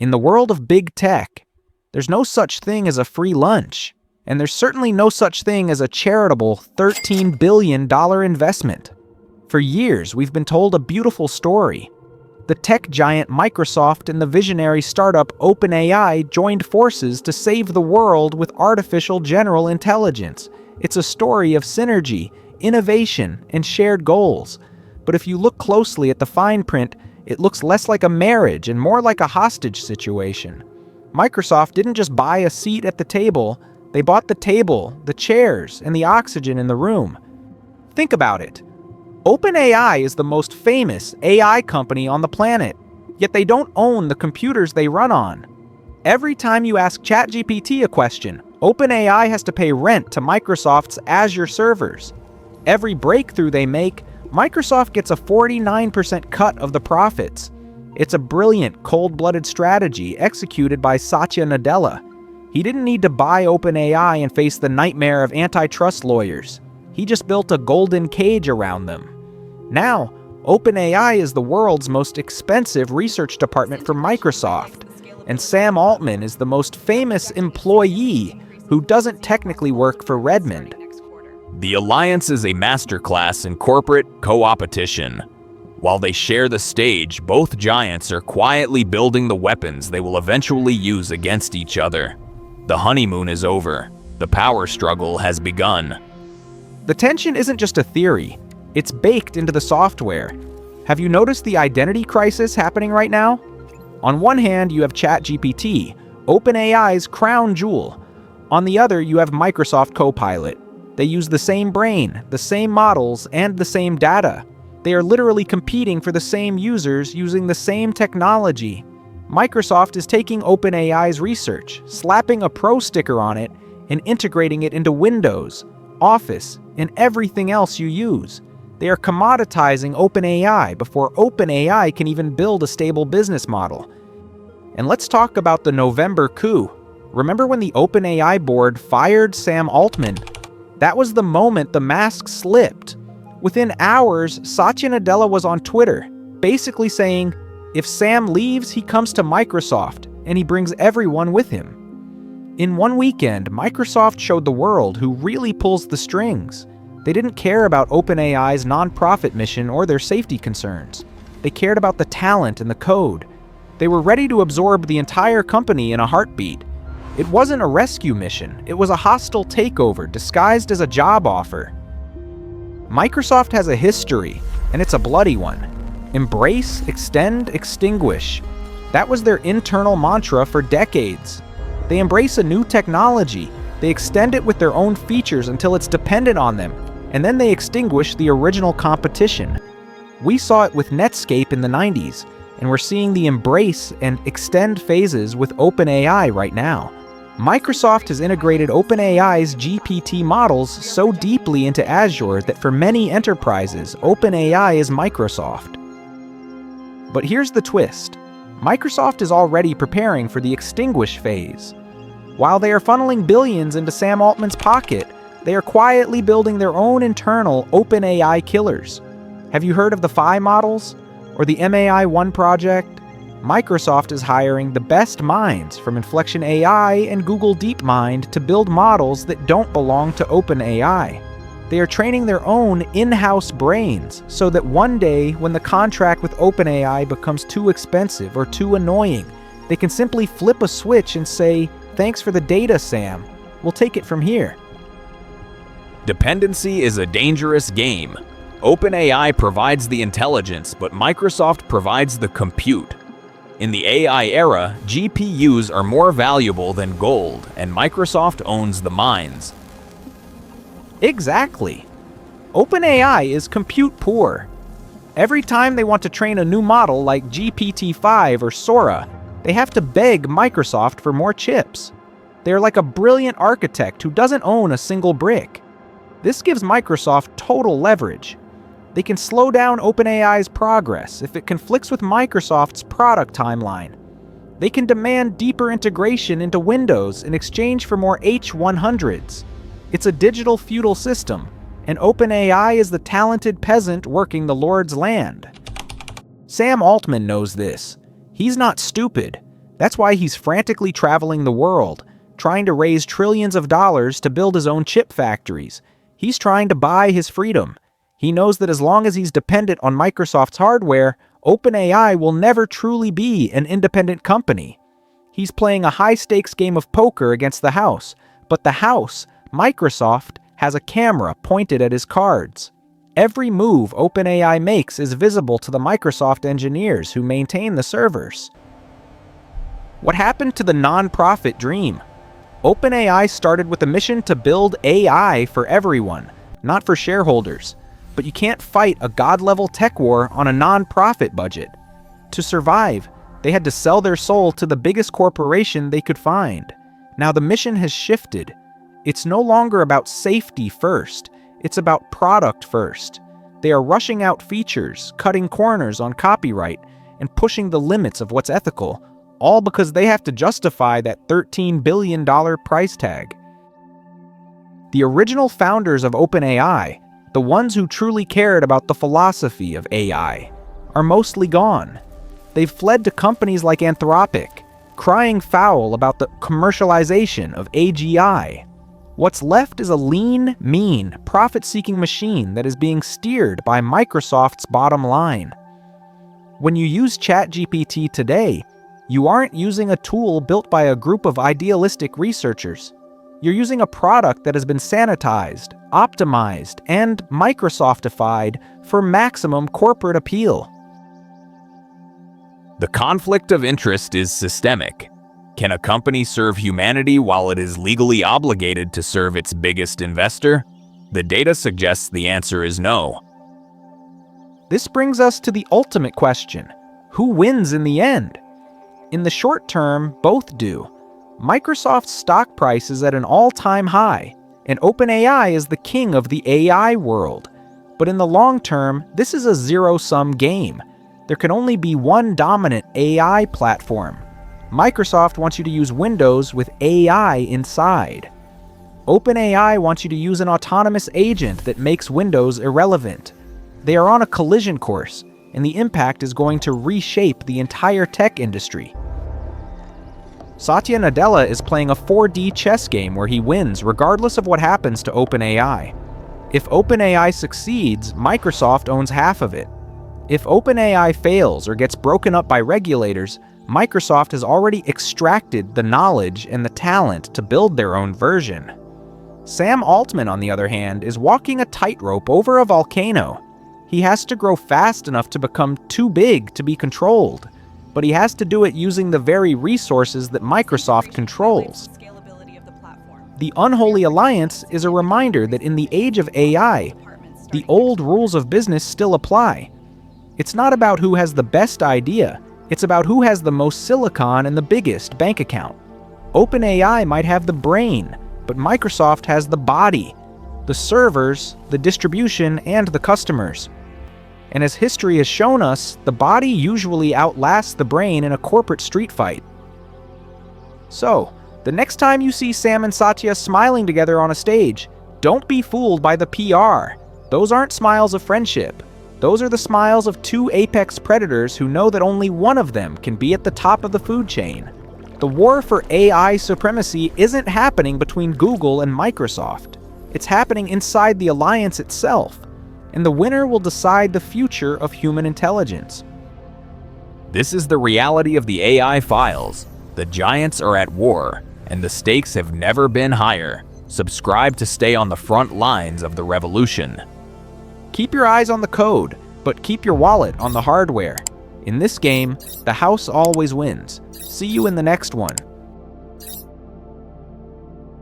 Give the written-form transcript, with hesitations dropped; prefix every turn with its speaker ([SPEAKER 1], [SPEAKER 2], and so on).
[SPEAKER 1] In the world of big tech, there's no such thing as a free lunch, and there's certainly no such thing as a charitable $13 billion investment. For years, we've been told a beautiful story. The tech giant Microsoft and the visionary startup OpenAI joined forces to save the world with artificial general intelligence. It's a story of synergy, innovation, and shared goals. But if you look closely at the fine print, it looks less like a marriage and more like a hostage situation. Microsoft didn't just buy a seat at the table, they bought the table, the chairs, and the oxygen in the room. Think about it. OpenAI is the most famous AI company on the planet, yet they don't own the computers they run on. Every time you ask ChatGPT a question, OpenAI has to pay rent to Microsoft's Azure servers. Every breakthrough they make, Microsoft gets a 49% cut of the profits. It's a brilliant, cold-blooded strategy executed by Satya Nadella. He didn't need to buy OpenAI and face the nightmare of antitrust lawyers. He just built a golden cage around them. Now, OpenAI is the world's most expensive research department for Microsoft, and Sam Altman is the most famous employee who doesn't technically work for Redmond.
[SPEAKER 2] The alliance is a masterclass in corporate co-opetition. While they share the stage, both giants are quietly building the weapons they will eventually use against each other. The honeymoon is over. The power struggle has begun.
[SPEAKER 1] The tension isn't just a theory, it's baked into the software. Have you noticed the identity crisis happening right now? On one hand, you have ChatGPT, OpenAI's crown jewel. On the other, you have Microsoft Copilot. They use the same brain, the same models, and the same data. They are literally competing for the same users using the same technology. Microsoft is taking OpenAI's research, slapping a Pro sticker on it, and integrating it into Windows, Office, and everything else you use. They are commoditizing OpenAI before OpenAI can even build a stable business model. And let's talk about the November Coup. Remember when the OpenAI board fired Sam Altman? That was the moment the mask slipped. Within hours, Satya Nadella was on Twitter, basically saying, if Sam leaves, he comes to Microsoft, and he brings everyone with him. In one weekend, Microsoft showed the world who really pulls the strings. They didn't care about OpenAI's nonprofit mission or their safety concerns. They cared about the talent and the code. They were ready to absorb the entire company in a heartbeat. It wasn't a rescue mission, it was a hostile takeover disguised as a job offer. Microsoft has a history, and it's a bloody one. Embrace, extend, extinguish. That was their internal mantra for decades. They embrace a new technology, they extend it with their own features until it's dependent on them, and then they extinguish the original competition. We saw it with Netscape in the 90s, and we're seeing the embrace and extend phases with OpenAI right now. Microsoft has integrated OpenAI's GPT models so deeply into Azure that for many enterprises, OpenAI is Microsoft. But here's the twist. Microsoft is already preparing for the extinguish phase. While they are funneling billions into Sam Altman's pocket, they are quietly building their own internal OpenAI killers. Have you heard of the Phi models? Or the MAI-1 project? Microsoft is hiring the best minds from Inflection AI and Google DeepMind to build models that don't belong to OpenAI. They are training their own in-house brains so that one day when the contract with OpenAI becomes too expensive or too annoying, they can simply flip a switch and say, "Thanks for the data, Sam. We'll take it from here."
[SPEAKER 2] Dependency is a dangerous game. OpenAI provides the intelligence, but Microsoft provides the compute. In the AI era, GPUs are more valuable than gold, and Microsoft owns the mines.
[SPEAKER 1] Exactly. OpenAI is compute poor. Every time they want to train a new model like GPT-5 or Sora, they have to beg Microsoft for more chips. They're like a brilliant architect who doesn't own a single brick. This gives Microsoft total leverage. They can slow down OpenAI's progress if it conflicts with Microsoft's product timeline. They can demand deeper integration into Windows in exchange for more H100s. It's a digital feudal system, and OpenAI is the talented peasant working the Lord's land. Sam Altman knows this. He's not stupid. That's why he's frantically traveling the world, trying to raise trillions of dollars to build his own chip factories. He's trying to buy his freedom. He knows that as long as he's dependent on Microsoft's hardware, OpenAI will never truly be an independent company. He's playing a high-stakes game of poker against the House, but the House, Microsoft, has a camera pointed at his cards. Every move OpenAI makes is visible to the Microsoft engineers who maintain the servers. What happened to the non-profit dream? OpenAI started with a mission to build AI for everyone, not for shareholders. But you can't fight a god-level tech war on a non-profit budget. To survive, they had to sell their soul to the biggest corporation they could find. Now the mission has shifted. It's no longer about safety first, it's about product first. They are rushing out features, cutting corners on copyright, and pushing the limits of what's ethical, all because they have to justify that $13 billion price tag. The original founders of OpenAI, the ones who truly cared about the philosophy of AI, are mostly gone. They've fled to companies like Anthropic, crying foul about the commercialization of AGI. What's left is a lean, mean, profit-seeking machine that is being steered by Microsoft's bottom line. When you use ChatGPT today, you aren't using a tool built by a group of idealistic researchers. You're using a product that has been sanitized, optimized, and Microsoftified for maximum corporate appeal.
[SPEAKER 2] The conflict of interest is systemic. Can a company serve humanity while it is legally obligated to serve its biggest investor? The data suggests the answer is no.
[SPEAKER 1] This brings us to the ultimate question: who wins in the end? In the short term, both do. Microsoft's stock price is at an all-time high, and OpenAI is the king of the AI world. But in the long term, this is a zero-sum game. There can only be one dominant AI platform. Microsoft wants you to use Windows with AI inside. OpenAI wants you to use an autonomous agent that makes Windows irrelevant. They are on a collision course, and the impact is going to reshape the entire tech industry. Satya Nadella is playing a 4D chess game where he wins regardless of what happens to OpenAI. If OpenAI succeeds, Microsoft owns half of it. If OpenAI fails or gets broken up by regulators, Microsoft has already extracted the knowledge and the talent to build their own version. Sam Altman, on the other hand, is walking a tightrope over a volcano. He has to grow fast enough to become too big to be controlled, but he has to do it using the very resources that Microsoft controls. The unholy alliance is a reminder that in the age of AI, the old rules of business still apply. It's not about who has the best idea, it's about who has the most silicon and the biggest bank account. OpenAI might have the brain, but Microsoft has the body, the servers, the distribution, and the customers. And as history has shown us, the body usually outlasts the brain in a corporate street fight. So, the next time you see Sam and Satya smiling together on a stage, don't be fooled by the PR. Those aren't smiles of friendship. Those are the smiles of two apex predators who know that only one of them can be at the top of the food chain. The war for AI supremacy isn't happening between Google and Microsoft. It's happening inside the alliance itself. And the winner will decide the future of human intelligence.
[SPEAKER 2] This is the reality of the AI files. The giants are at war, and the stakes have never been higher. Subscribe to stay on the front lines of the revolution.
[SPEAKER 1] Keep your eyes on the code, but keep your wallet on the hardware. In this game, the house always wins. See you in the next one.